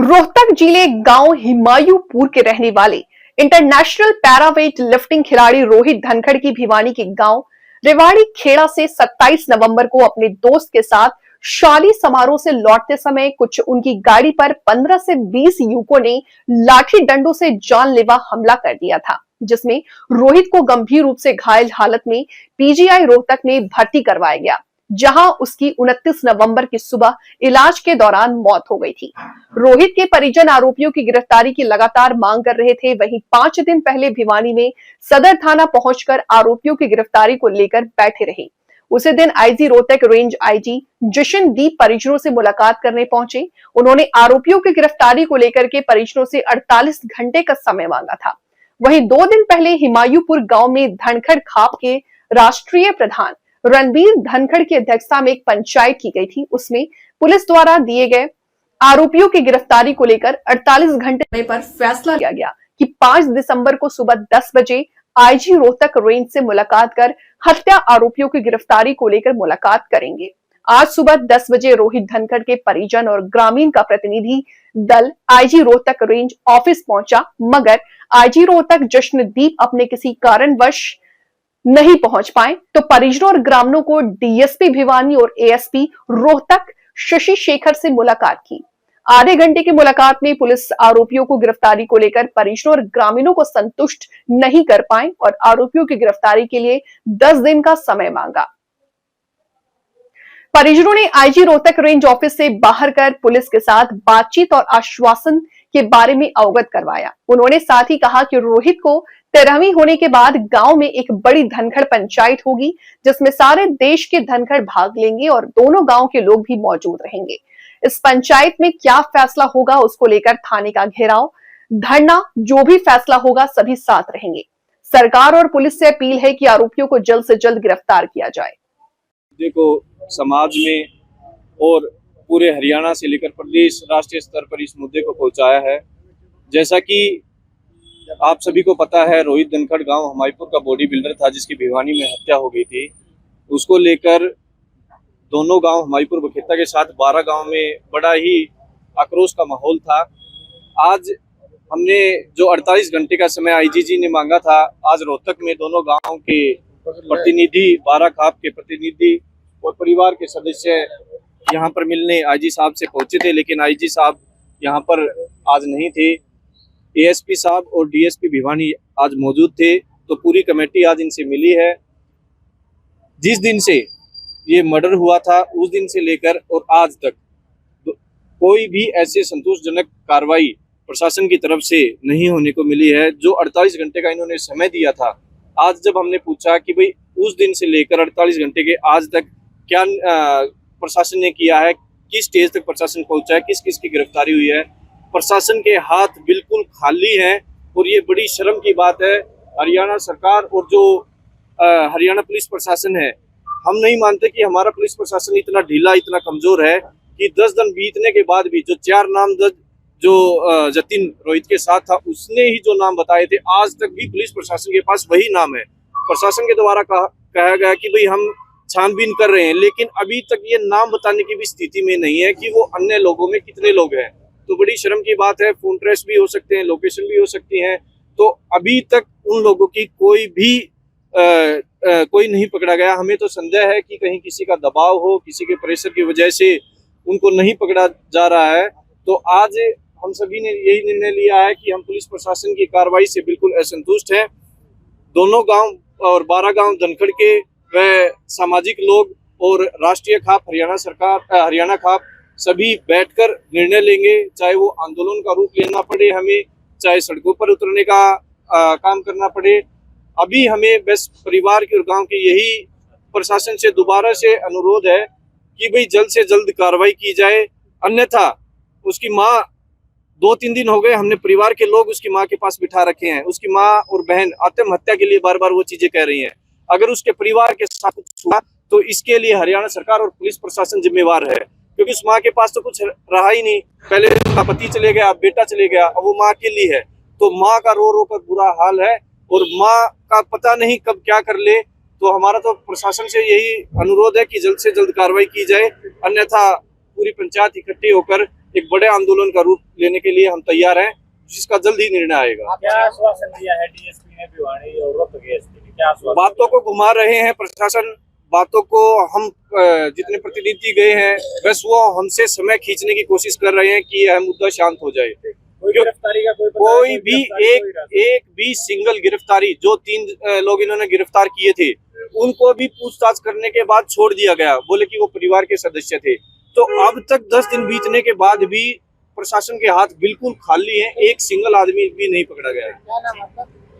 रोहतक जिले गांव हिमायूपुर के रहने वाले इंटरनेशनल पैरावेट लिफ्टिंग खिलाड़ी रोहित धनखड़ की भिवानी के गांव रेवाड़ी खेड़ा से 27 नवंबर को अपने दोस्त के साथ शादी समारोह से लौटते समय कुछ उनकी गाड़ी पर 15 से 20 युवकों ने लाठी डंडों से जानलेवा हमला कर दिया था, जिसमें रोहित को गंभीर रूप से घायल हालत में पीजीआई रोहतक में भर्ती करवाया गया, जहां उसकी 29 नवंबर की सुबह इलाज के दौरान मौत हो गई थी। रोहित के परिजन आरोपियों की गिरफ्तारी की लगातार मांग कर रहे थे। वहीं 5 दिन पहले भिवानी में सदर थाना पहुंचकर आरोपियों की गिरफ्तारी को लेकर बैठे रहे। उसी दिन IG Rohtak range IG Jashandeep परिजनों से मुलाकात करने पहुंचे। उन्होंने आरोपियों की गिरफ्तारी को लेकर के परिजनों से 48 घंटे का समय मांगा था। वहीं 2 दिन पहले हिमायूपुर गांव में धनखड़ खाप के राष्ट्रीय प्रधान रणबीर धनखड़ की अध्यक्षता में एक पंचायत की गई थी। उसमें पुलिस द्वारा दिए गए आरोपियों की गिरफ्तारी को लेकर 48 घंटे पर फैसला लिया गया कि 5 दिसंबर को सुबह 10 बजे आईजी रोहतक रेंज से मुलाकात कर हत्या आरोपियों की गिरफ्तारी को लेकर मुलाकात करेंगे। आज सुबह 10 बजे रोहित धनखड़ के परिजन और ग्रामीण का प्रतिनिधि दल आईजी रोहतक रेंज ऑफिस पहुंचा, मगर आईजी रोहतक जशनदीप अपने किसी कारणवश नहीं पहुंच पाए तो परिजनों और ग्रामीणों को डीएसपी भिवानी और एएसपी रोहतक शशि शेखर से मुलाकात की। आधे घंटे की मुलाकात में पुलिस आरोपियों को गिरफ्तारी को लेकर परिजनों और ग्रामीणों को संतुष्ट नहीं कर पाए और आरोपियों की गिरफ्तारी के लिए 10 दिन का समय मांगा। परिजनों ने आईजी रोहतक रेंज ऑफिस से बाहर कर पुलिस के साथ बातचीत और आश्वासन के बारे में अवगत करवाया। उन्होंने साथ ही कहा कि रोहित को 13वीं होने के बाद गांव में एक बड़ी धनखड़ पंचायत होगी, जिसमें सारे देश के धनखड़ भाग लेंगे और दोनों गांव के लोग भी मौजूद रहेंगे। इस पंचायत में क्या फैसला होगा उसको लेकर थाने का घेराव, धरना, जो भी फैसला होगा सभी साथ रहेंगे। सरकार और पुलिस से अपील है कि आरोपियों को जल्द से जल्द गिरफ्तार किया जाए। देखो, समाज में और पूरे हरियाणा से लेकर प्रदेश राष्ट्रीय स्तर पर इस मुद्दे को पहुंचाया है। जैसा कि आप सभी को पता है, रोहित धनखड़ गांव हमायपुर का बॉडी बिल्डर था जिसकी भिवानी में हत्या हो गई थी। उसको लेकर दोनों गांव हमायपुर बखेता के साथ 12 गांव में बड़ा ही आक्रोश का माहौल था। आज हमने जो 48 घंटे का समय आईजी ने मांगा था, आज रोहतक में दोनों गांव के प्रतिनिधि, 12 खाप के प्रतिनिधि और परिवार के सदस्य यहाँ पर मिलने आईजी साहब से पहुंचे थे, लेकिन आईजी साहब यहाँ पर आज नहीं थे। एएसपी साहब और डीएसपी भिवानी आज मौजूद थे, तो पूरी कमेटी आज इनसे मिली है। जिस दिन से ये मर्डर हुआ था उस दिन से लेकर और आज तक कोई भी ऐसे संतोषजनक कार्रवाई प्रशासन की तरफ से नहीं होने को मिली है। जो 48 घंटे का इन्होंने समय दिया था, आज जब हमने पूछा कि भाई उस दिन से लेकर 48 घंटे के आज तक क्या प्रशासन ने किया है, किस स्टेज तक प्रशासन पहुंचा है, किस किस की गिरफ्तारी हुई है, प्रशासन के हाथ बिल्कुल खाली हैं। और ये बड़ी शर्म की बात है। हरियाणा सरकार और जो हरियाणा पुलिस प्रशासन है, हम नहीं मानते कि हमारा पुलिस प्रशासन इतना ढीला, इतना कमजोर है कि 10 दिन बीतने के बाद भी जो 4 नामजद जो जतिन रोहित के साथ था उसने ही जो नाम बताए थे, आज तक भी पुलिस प्रशासन के पास वही नाम है। प्रशासन के द्वारा कहा गया कि भाई हम छानबीन कर रहे हैं, लेकिन अभी तक ये नाम बताने की भी स्थिति में नहीं है कि वो अन्य लोगों में कितने लोग हैं। तो बड़ी शर्म की बात है। फोन ट्रेस भी हो सकते हैं, लोकेशन भी हो सकती है। तो अभी तक उन लोगों की कोई नहीं पकड़ा गया। हमें तो संदेह है कि कहीं किसी का दबाव हो, किसी के प्रेशर की वजह से उनको नहीं पकड़ा जा रहा है। तो आज हम सभी ने यही निर्णय लिया है कि हम पुलिस प्रशासन की कार्रवाई से बिल्कुल असंतुष्ट हैं। दोनों गांव और 12 गांव धनखड़ के व सामाजिक लोग और राष्ट्रीय खाप हरियाणा खाप सभी बैठकर निर्णय लेंगे, चाहे वो आंदोलन का रूप लेना पड़े हमें, चाहे सड़कों पर उतरने का काम करना पड़े। अभी हमें बस परिवार के और गांव के यही प्रशासन से दोबारा से अनुरोध है कि भाई जल्द से जल्द कार्रवाई की जाए। अन्यथा उसकी माँ, 2-3 दिन हो गए हमने परिवार के लोग उसकी माँ के पास बिठा रखे हैं। उसकी माँ और बहन आत्महत्या के लिए बार बार वो चीजें कह रही हैं। अगर उसके परिवार के साथ कुछ हुआ तो इसके लिए हरियाणा सरकार और पुलिस प्रशासन जिम्मेवार है, क्योंकि उस माँ के पास तो कुछ रहा ही नहीं। पहले उसका पति चले गया, बेटा चले गया, अब वो माँ अकेली है। तो माँ का रो रो कर बुरा हाल है और माँ का पता नहीं कब क्या कर ले। तो हमारा तो प्रशासन से यही अनुरोध है कि जल्द से जल्द कार्रवाई की जाए, अन्यथा पूरी पंचायत इकट्ठी होकर एक बड़े आंदोलन का रूप लेने के लिए हम तैयार हैं, जिसका जल्द ही निर्णय आएगा। क्या आश्वासन दिया है डीएसपी ने भिवानी और रोहतक एसपी ने, क्या आश्वासन? बातों को घुमा रहे हैं प्रशासन, बातों को हम जितने प्रतिनिधि गए हैं बस वो हमसे समय खींचने की कोशिश कर रहे हैं कि यह मुद्दा शांत हो जाए। कोई गिरफ्तारी का कोई भी एक भी सिंगल गिरफ्तारी, जो 3 लोग इन्होंने गिरफ्तार किए थे उनको भी पूछताछ करने के बाद छोड़ दिया गया, बोले कि वो परिवार के सदस्य थे। तो अब तक 10 दिन बीतने के बाद भी प्रशासन के हाथ बिल्कुल खाली हैं, एक सिंगल आदमी भी नहीं पकड़ा गया है।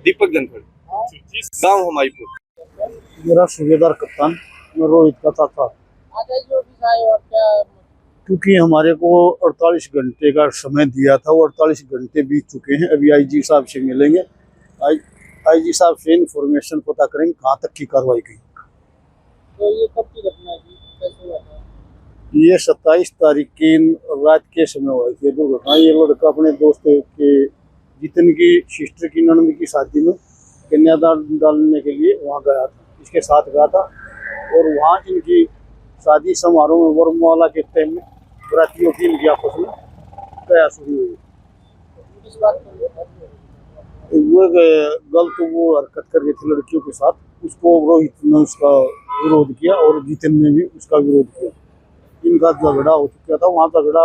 दीपक धनखड़, गाँव हमाईपुर। मेरा सूबेदार कप्तान, मैं रोहित का चाचा। क्योंकि हमारे को 48 घंटे का समय दिया था, वो 48 घंटे बीत चुके हैं। अभी आईजी साहब से मिलेंगे, आईजी साहब से इंफॉर्मेशन पता करेंगे कहाँ तक की कार्रवाई की। तो ये कब की घटना है? कैसे हुआ था? ये 27 तारीख की रात के समय हुई थी दुर्घटना। ये लड़का अपने दोस्त के जितन की सिस्टर की ननद की शादी में कन्यादान डालने के लिए वहाँ गया था, इसके साथ गया था। और वहाँ इनकी शादी समारोह में वरमाला के टाइम में बरातियों की इनकी आपस में क्या शुरू हुई। वो गलत वो हरकत कर रही थी लड़कियों के साथ, उसको रोहित ने उसका विरोध किया और जितन ने भी उसका विरोध किया। इनका झगड़ा हो चुका था, वहाँ झगड़ा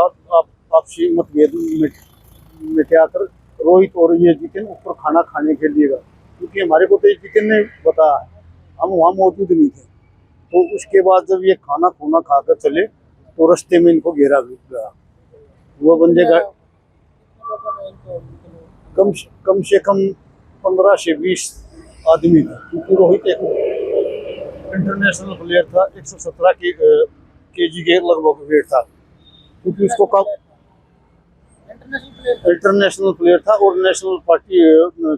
आपसी मतभेद मिटाकर रोहित और ये जितन ऊपर खाना खाने के लिए गए। क्योंकि हमारे को तो जितन ने बताया, हम वहाँ मौजूद नहीं थे। तो उसके बाद जब ये खाना खूना खाकर चले तो रास्ते में इनको घेरा गया। वो बंदे का कम से कम 15 से 20 आदमी था। क्योंकि रोहित एक इंटरनेशनल प्लेयर था, 117 केजी के लगभग वेट था। क्योंकि उसको कब इंटरनेशनल प्लेयर था और नेशनल पार्टी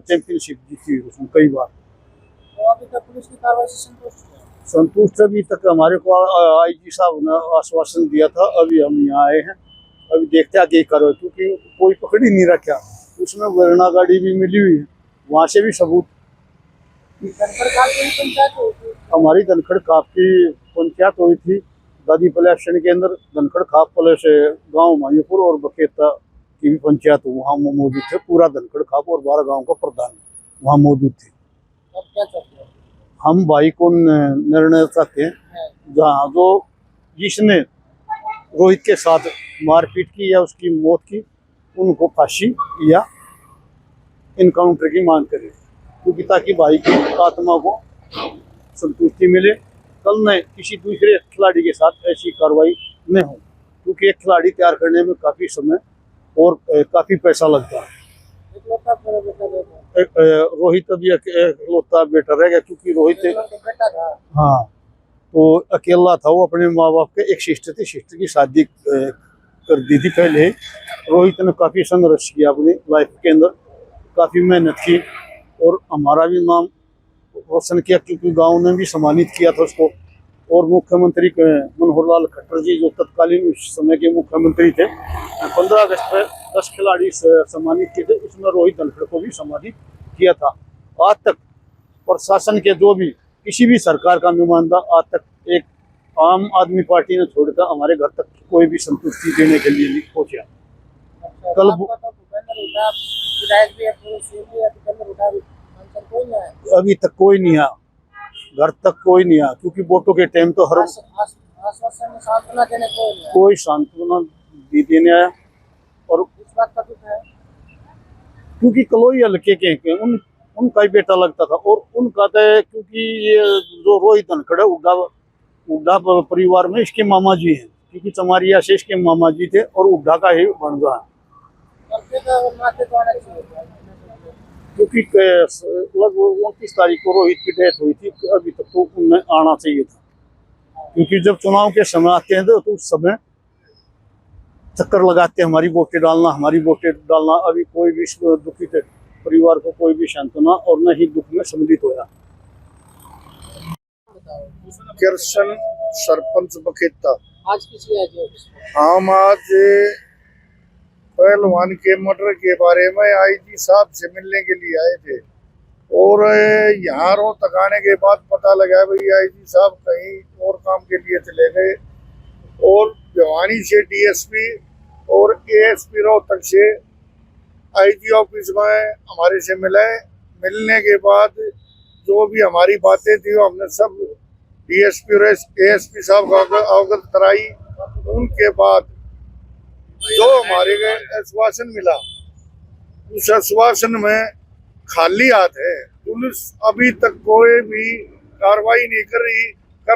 चैंपियनशिप जीती उसने कई बार। तो अभी तक पुलिस की कार्रवाई से संतुष्ट अभी तक हमारे को आईजी साहब ने आश्वासन दिया था। अभी हम यहाँ आए हैं, अभी देखते आगे करो, क्योंकि कोई पकड़ ही नहीं रखा। उसमें वरना गाड़ी भी मिली हुई है, वहाँ से भी सबूत। हमारी धनखड़ खाप की पंचायत हुई थी, दादीपल्ले एक्शन के अंदर धनखड़ खाप पले से गाँव मायूपुर और बकेता की भी पंचायत वहाँ मौजूद थे। पूरा धनखड़ खाप और 12 गाँव का प्रधान वहाँ मौजूद थे। हम भाई को निर्णय चाहते हैं, जहाँ जो जिसने रोहित के साथ मारपीट की या उसकी मौत की, उनको फांसी या इनकाउंटर की मांग करें। क्योंकि ताकि भाई की आत्मा को संतुष्टि मिले, कल न किसी दूसरे खिलाड़ी के साथ ऐसी कार्रवाई न हो। क्योंकि एक खिलाड़ी तैयार करने में काफ़ी समय और काफ़ी पैसा लगता है। रोहित अभी इकलौता बेटा रह गया, क्योंकि रोहित हाँ तो अकेला था। वो अपने माँ बाप के एक सिस्टर थी, सिस्टर की शादी कर दी थी पहले। रोहित ने काफ़ी संघर्ष किया अपनी लाइफ के अंदर, काफ़ी मेहनत की और हमारा भी नाम रोशन किया, क्योंकि गांव ने भी सम्मानित किया था उसको। और मुख्यमंत्री मनोहर लाल खट्टर जी जो तत्कालीन उस समय के मुख्यमंत्री थे, 15 अगस्त पर 10 खिलाड़ी सम्मानित किए थे, उसमें रोहित धनखड़ को भी सम्मानित किया था। आज तक प्रशासन के जो भी किसी भी सरकार का नुमाइंदा आज तक एक आम आदमी पार्टी ने छोड़कर हमारे घर तक कोई भी संतुष्टि देने के लिए नहीं पहुंचा। कल अभी तक कोई नहीं आया, घर तक कोई नहीं आया। क्योंकि वोटों के टाइम तो हर कोई सांत्वना भी देने आया। और इस बात का दुख है क्योंकि कलोई हल्के के उनका ही बेटा लगता था। और उनका तो क्योंकि ये जो रोहित धनखड़ है उड्डा परिवार में इसके मामा जी हैं, क्योंकि चमारिया से इसके मामा जी थे और उड्डा का ही बन गया। क्योंकि लगभग 29 तारीख को रोहित की डेथ हुई थी, अभी तक तो उन्हें आना चाहिए था। क्योंकि जब चुनाव के समय आते हैं तो उस समय चक्कर लगाते हैं, हमारी वोटें डालना, हमारी वोटें डालना। अभी कोई भी दुखित परिवार को कोई भी सांत्वना और न ही दुख में सम्मिलित होया। कृष्ण सरपंच बखेता। आज किसी हम आज पहलवान के मर्डर के बारे में आईजी साहब से मिलने के लिए आए थे। और यहाँ रोहतक आने के बाद पता लगा भाई आईजी साहब कहीं और काम के लिए चले गए। और भिवानी से डीएसपी और एएसपी रोहतक से आईजी ऑफिस में हमारे से मिलने के बाद जो भी हमारी बातें थी वो हमने सब डीएसपी और एएसपी साहब को अवगत कराई। उनके बाद जो हमारे आश्वासन मिला उस आश्वासन में खाली हाथ है। पुलिस अभी तक कोई भी कार्रवाई नहीं कर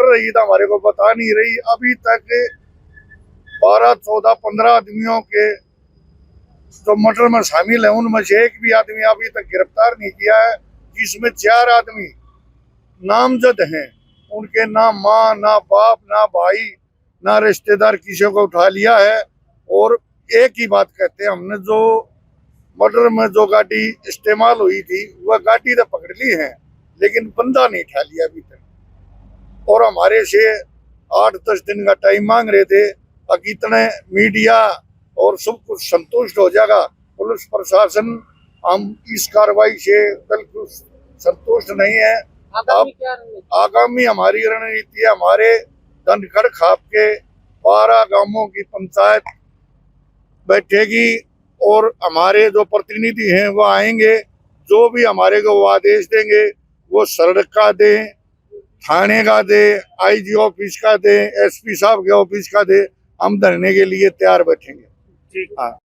रही था, हमारे को बता नहीं रही। अभी तक 12, 14, 15 आदमियों के जो मर्डर में शामिल है उनमें से एक भी आदमी अभी तक गिरफ्तार नहीं किया है, जिसमें 4 आदमी नामजद हैं। उनके ना माँ, ना बाप, ना भाई, ना रिश्तेदार किसी को उठा लिया है। और एक ही बात कहते हैं, हमने जो मर्डर में जो गाड़ी इस्तेमाल हुई थी वह गाड़ी तो पकड़ ली है, लेकिन बंदा नहीं उठा लिया अभी तक। और हमारे से 8-10 दिन का टाइम मांग रहे थे। इतने मीडिया और सब कुछ संतुष्ट हो जाएगा। पुलिस प्रशासन हम इस कार्रवाई से बिल्कुल संतुष्ट नहीं है। आगामी हमारी रणनीति है, हमारे धनखड़ खाप के 12 गांवों की पंचायत बैठेगी और हमारे जो प्रतिनिधि हैं वो आएंगे। जो भी हमारे को वो आदेश देंगे वो सड़क का दें, थाने का दे, आईजी ऑफिस का दे, एसपी साहब के ऑफिस का दे, हम धरने के लिए तैयार बैठेंगे। ठीक। हाँ।